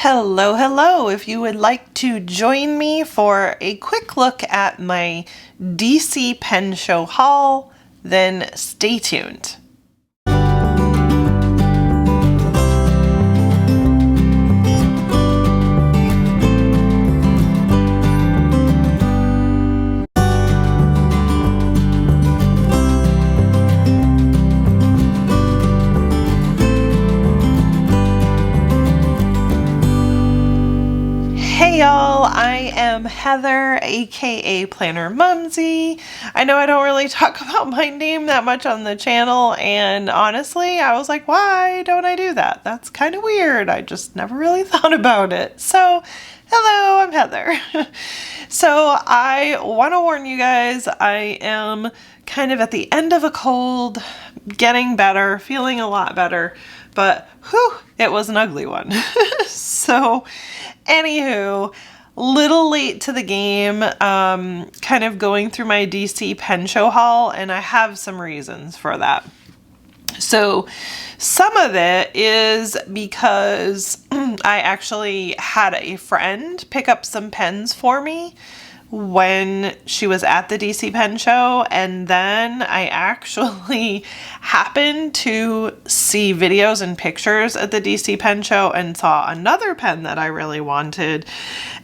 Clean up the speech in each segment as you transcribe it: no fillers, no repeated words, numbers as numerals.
Hello, hello. If you would like to join me for a quick look at my DC pen show haul, then stay tuned. Hey y'all, I am Heather, aka Planner Mumsy. I know I don't really talk about my name that much on the channel, and honestly, I was like, why don't I do that? That's kind of weird. I just never really thought about it. So, hello, I'm Heather. So, I want to warn you guys, I am kind of at the end of a cold, getting better, feeling a lot better, but whew, it was an ugly one. So, anywho, little late to the game, kind of going through my DC pen show haul, and I have some reasons for that. So some of it is because I actually had a friend pick up some pens for me when she was at the DC pen show, and then I actually happened to see videos and pictures at the DC pen show and saw another pen that I really wanted.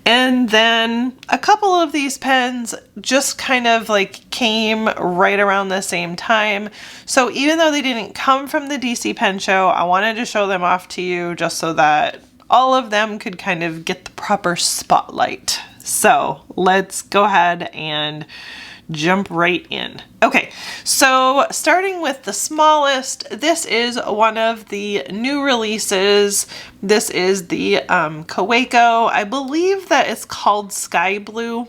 And then a couple of these pens just kind of like came right around the same time. So even though they didn't come from the DC pen show, I wanted to show them off to you just so that all of them could kind of get the proper spotlight. So let's go ahead and jump right in. Okay, so starting with the smallest, this is one of the new releases. This is the Kaweco. I believe that it's called Sky Blue.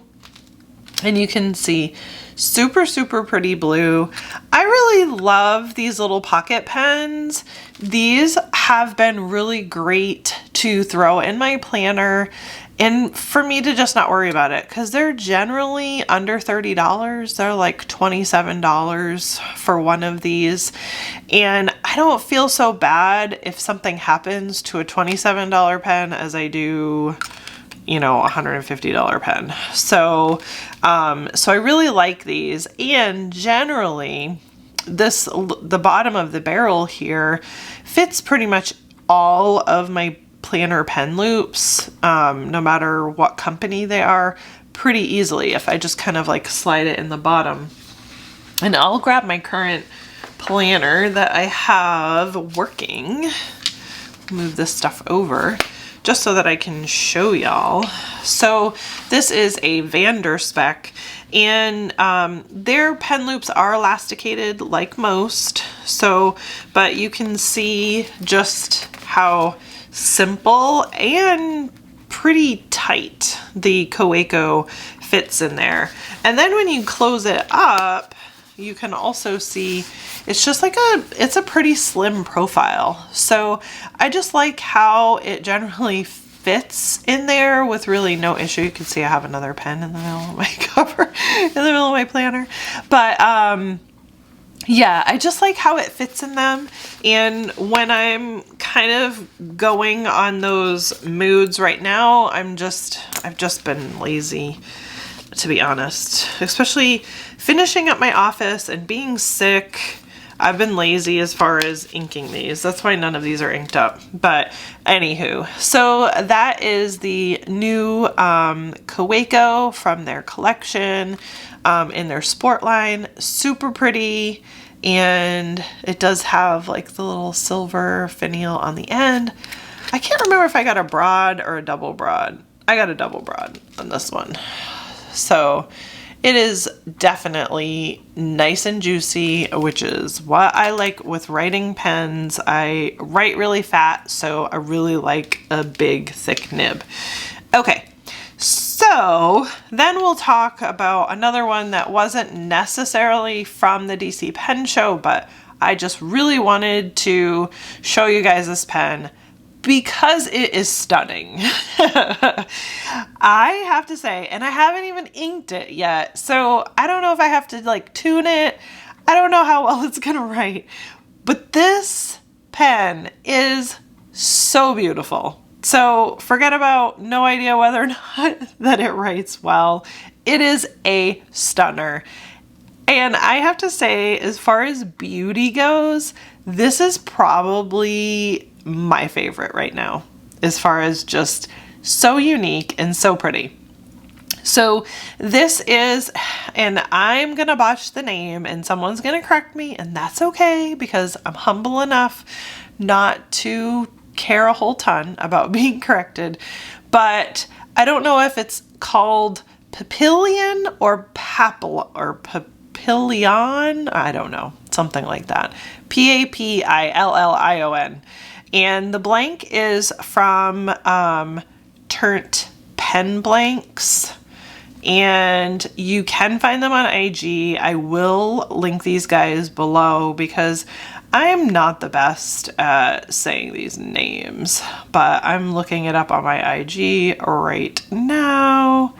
And you can see super, super pretty blue. I really love these little pocket pens. These have been really great to throw in my planner and for me to just not worry about it, because they're generally under $30. They're like $27 for one of these. And I don't feel so bad if something happens to a $27 pen as I do, you know, a $150 pen. So, so I really like these. And generally, the bottom of the barrel here fits pretty much all of my planner pen loops, no matter what company they are, pretty easily if I just kind of like slide it in the bottom. And I'll grab my current planner that I have working, move this stuff over just so that I can show y'all. So this is a Vanderspec, and their pen loops are elasticated like most. So, but you can see just how simple and pretty tight the Kaweco fits in there. And then when you close it up, you can also see it's just like it's a pretty slim profile. So I just like how it generally fits in there with really no issue. You can see I have another pen in the middle of my cover, in the middle of my planner. But yeah, I just like how it fits in them. And when I'm kind of going on those moods right now, I've just been lazy, to be honest. Especially finishing up my office and being sick, I've been lazy as far as inking these. That's why none of these are inked up. But anywho, so that is the new Kaweco from their collection in their sport line. Super pretty. And it does have like the little silver finial on the end. I can't remember if I got a broad or a double broad. I got a double broad on this one. So it is definitely nice and juicy, which is what I like with writing pens. I write really fat, so I really like a big, thick nib. Okay, so then we'll talk about another one that wasn't necessarily from the DC pen show, but I just really wanted to show you guys this pen because it is stunning. I have to say, and I haven't even inked it yet, so I don't know if I have to like tune it. I don't know how well it's gonna write, but this pen is so beautiful. So forget about no idea whether or not that it writes well. It is a stunner. And I have to say, as far as beauty goes, this is probably my favorite right now, as far as just so unique and so pretty. So this is, and I'm going to botch the name and someone's going to correct me, and that's okay because I'm humble enough not to care a whole ton about being corrected. But I don't know if it's called Papillion or Papillion. I don't know. Something like that. Papillion. And the blank is from Turntpenco. And you can find them on IG. I will link these guys below because I am not the best at saying these names, but I'm looking it up on my IG right now.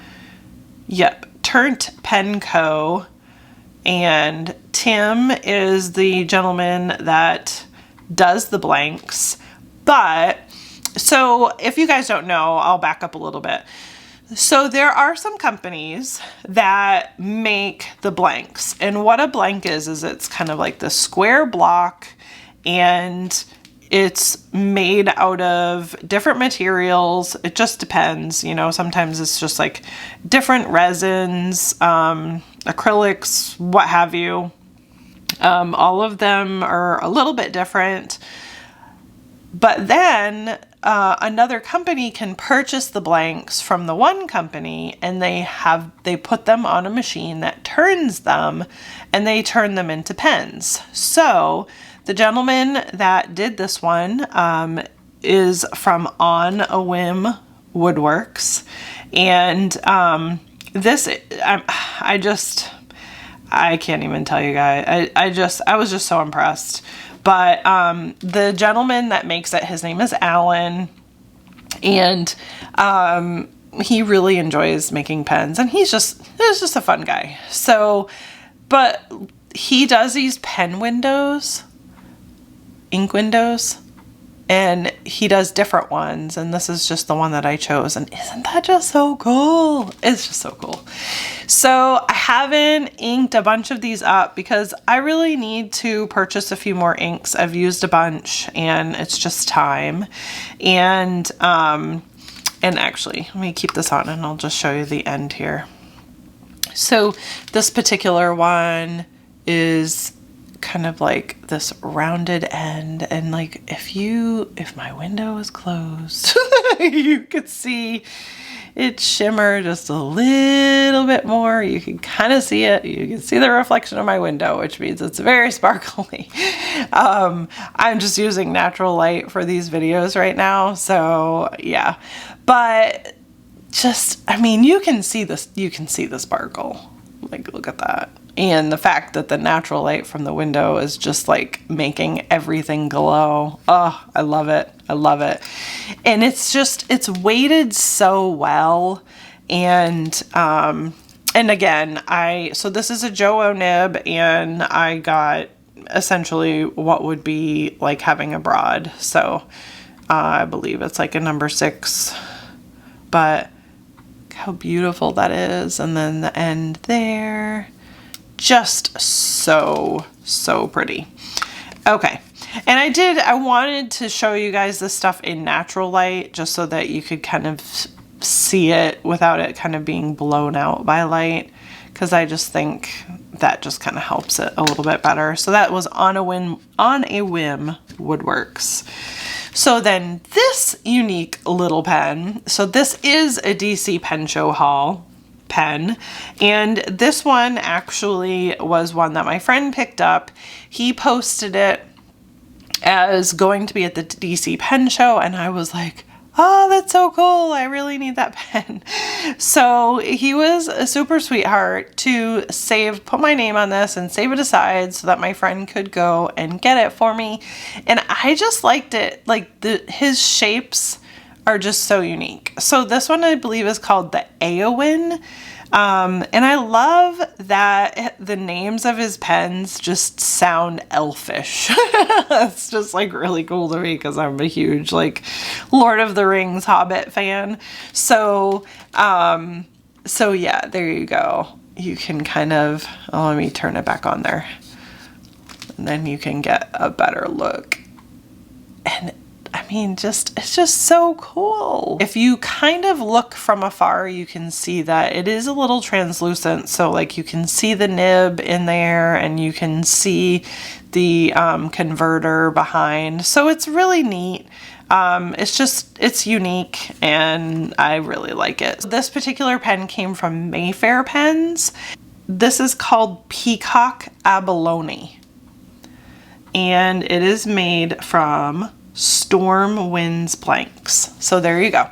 Yep, Turntpenco. And Tim is the gentleman that does the blanks. But, so if you guys don't know, I'll back up a little bit. So there are some companies that make the blanks, and what a blank is it's kind of like the square block, and it's made out of different materials. It just depends, you know, sometimes it's just like different resins, acrylics, what have you. All of them are a little bit different, but then another company can purchase the blanks from the one company, and they put them on a machine that turns them, and they turn them into pens. So the gentleman that did this one is from Onawhim Woodworks, and this I can't even tell you guys. I was just so impressed. But the gentleman that makes it, his name is Alan, and he really enjoys making pens, and he's just a fun guy. So, but he does these pen windows, ink windows, and he does different ones, and this is just the one that I chose, and isn't that just so cool? It's just so cool. So I haven't inked a bunch of these up because I really need to purchase a few more inks. I've used a bunch and it's just time. And actually, let me keep this on and I'll just show you the end here. So this particular one is kind of like this rounded end, and like if my window is closed, you could see it shimmer just a little bit more. You can kind of see it. You can see the reflection of my window, which means it's very sparkly. I'm just using natural light for these videos right now, so yeah. But just, I mean, you can see this. You can see the sparkle. Like, look at that. And the fact that the natural light from the window is just like making everything glow. Oh, I love it. I love it. And it's weighted so well. And again, so this is a Joe nib, and I got essentially what would be like having a broad. So I believe it's like a number 6, but how beautiful that is. And then the end there. Just so pretty. Okay. And I wanted to show you guys this stuff in natural light just so that you could kind of see it without it kind of being blown out by light, because I just think that just kind of helps it a little bit better. So that was on a whim Woodworks. So then this unique little pen, so this is a DC Pen Show haul pen, and this one actually was one that my friend picked up. He posted it as going to be at the DC Pen Show, and I was like, oh, that's so cool. I really need that pen. So he was a super sweetheart to put my name on this and save it aside so that my friend could go and get it for me. And I just liked it. Like his shapes are just so unique. So this one I believe is called the Aowin. And I love that the names of his pens just sound elfish. It's just like really cool to me because I'm a huge like Lord of the Rings Hobbit fan. So yeah, there you go. You can kind of, oh, let me turn it back on there. And then you can get a better look. And I mean, it's just so cool. If you kind of look from afar, you can see that it is a little translucent. So like you can see the nib in there and you can see the converter behind. So it's really neat. It's unique and I really like it. This particular pen came from Mayfair pens. This is called Peacock Abalone. And it is made from Stormwinds blanks. So there you go.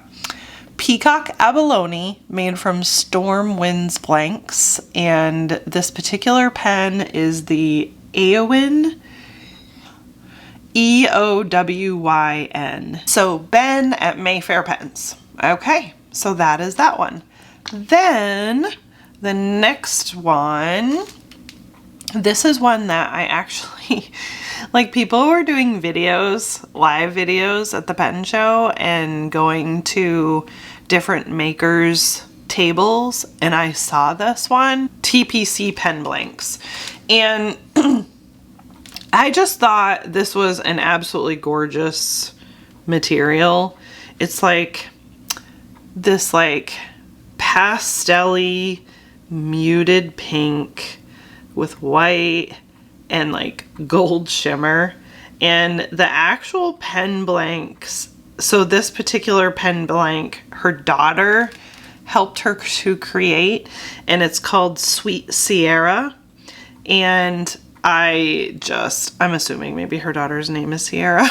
Peacock Abalone made from Stormwinds blanks. And this particular pen is the Eowyn, E-O-W-Y-N. So Ben at Mayfair Pens. Okay, so that is that one. Then the next one, this is one that I actually, like people were doing videos, live videos at the pen show and going to different makers' tables, and I saw this one, TPC pen blanks. And I just thought this was an absolutely gorgeous material. It's like this like pastel-y muted pink with white and like gold shimmer. And the actual pen blanks, so this particular pen blank, her daughter helped her to create, and it's called Sweet Ciara. And I'm assuming maybe her daughter's name is Ciara.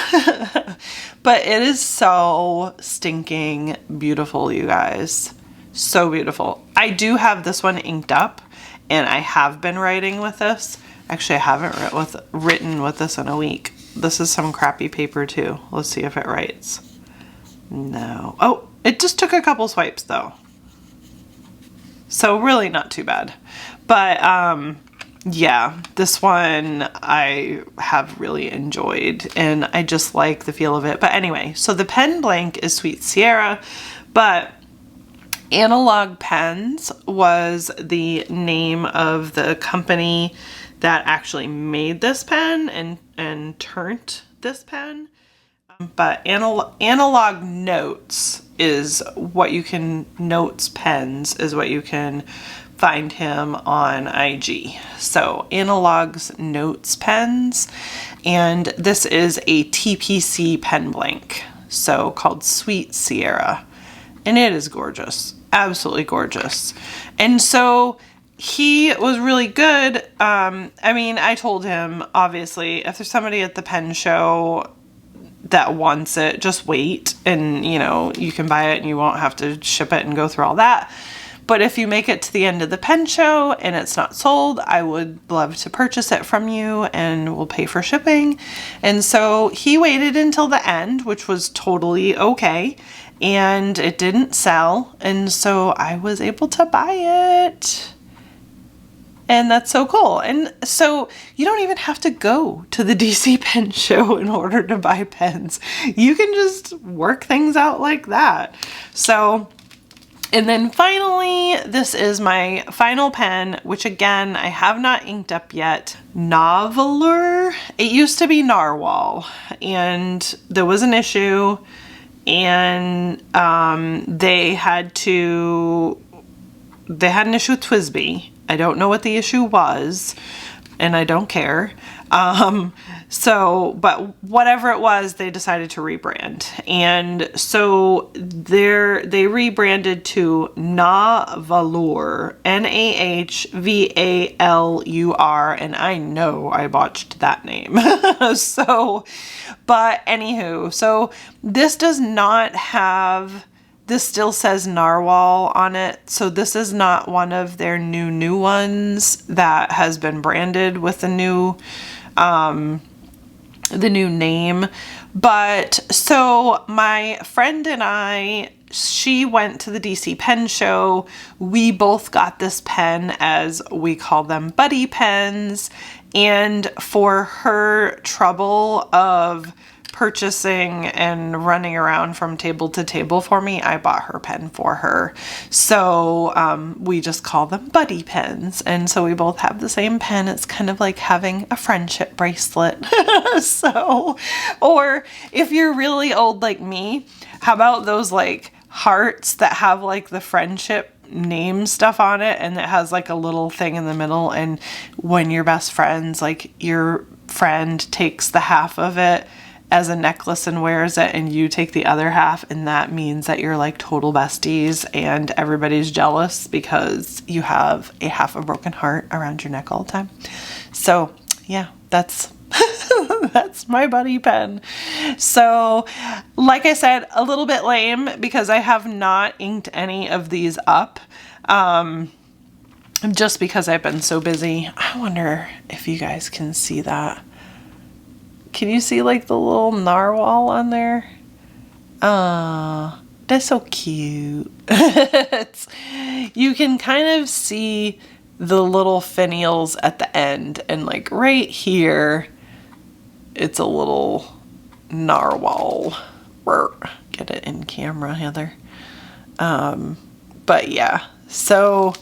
But it is so stinking beautiful, you guys. So beautiful. I do have this one inked up, and I have been writing with this. Actually, I haven't written with this in a week. This is some crappy paper too. Let's see if it writes. No. Oh, it just took a couple swipes though. So really not too bad. But yeah, this one I have really enjoyed, and I just like the feel of it. But anyway, so the pen blank is Sweet Ciara, but Analog Pens was the name of the company that actually made this pen and turned this pen. But Analog Notes is what you can, Notes Pens is what you can find him on IG. So Analog's Notes Pens, and this is a TPC pen blank, so called Sweet Ciara, and it is gorgeous, absolutely gorgeous. And so he was really good. I mean, I told him, obviously, if there's somebody at the pen show that wants it, just wait, and you know, you can buy it and you won't have to ship it and go through all that. But if you make it to the end of the pen show and it's not sold, I would love to purchase it from you and we'll pay for shipping. And so he waited until the end, which was totally okay. And it didn't sell. And so I was able to buy it. And that's so cool. And so you don't even have to go to the DC pen show in order to buy pens. You can just work things out like that. So, and then finally, this is my final pen, which again, I have not inked up yet. Nahvalur. It used to be Narwhal, and there was an issue, and they had an issue with TWSBI. I don't know what the issue was, and I don't care. But whatever it was, they decided to rebrand. And so they rebranded to Nahvalur, Nahvalur, and I know I botched that name. But anywho, so this does not have, this still says Narwhal on it. So this is not one of their new ones that has been branded with the new name, But so my friend and I, she went to the DC pen show. We both got this pen, as we call them, buddy pens. And for her trouble of purchasing and running around from table to table for me, I bought her pen for her. So we just call them buddy pens. And so we both have the same pen. It's kind of like having a friendship bracelet. So, or if you're really old like me, how about those like hearts that have like the friendship name stuff on it, and it has like a little thing in the middle, and when you're best friends, like your friend takes the half of it as a necklace and wears it, and you take the other half, and that means that you're like total besties and everybody's jealous because you have a half a broken heart around your neck all the time. So yeah, that's that's my buddy pen. So like I said, a little bit lame because I have not inked any of these up just because I've been so busy. I wonder if you guys can see that. Can you see like the little narwhal on there? That's so cute. You can kind of see the little finials at the end, and like right here, it's a little narwhal. Get it in camera, Heather. But yeah, so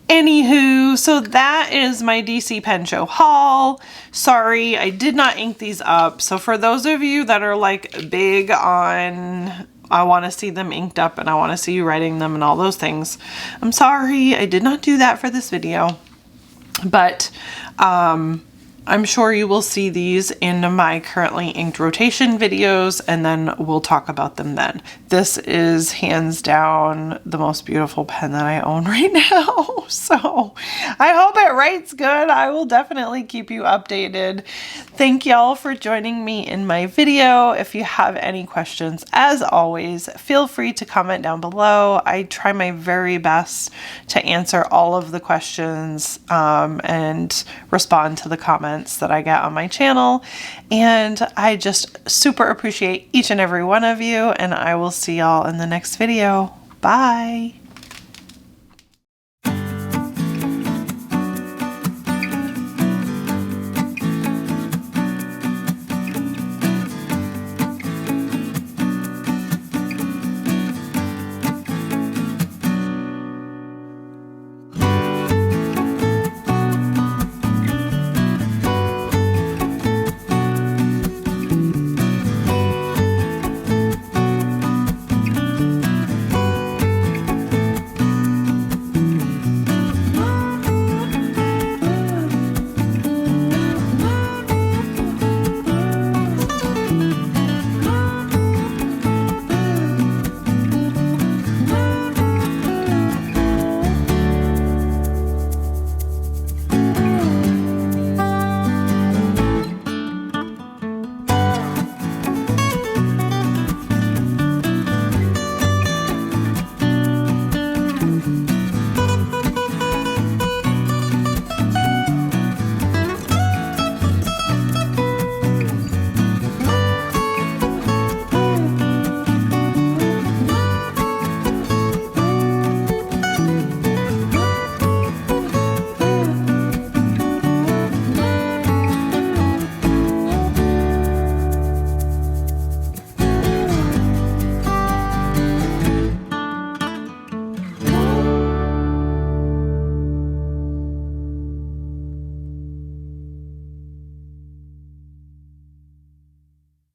anywho, so that is my DC Pen Show haul. Sorry, I did not ink these up. So for those of you that are like big on, I want to see them inked up and I want to see you writing them and all those things, I'm sorry, I did not do that for this video. But I'm sure you will see these in my currently inked rotation videos, and then we'll talk about them then. This is hands down the most beautiful pen that I own right now. So I hope it writes good. I will definitely keep you updated. Thank y'all for joining me in my video. If you have any questions, as always, feel free to comment down below. I try my very best to answer all of the questions and respond to the comments that I get on my channel, and I just super appreciate each and every one of you, and I will see y'all in the next video. Bye.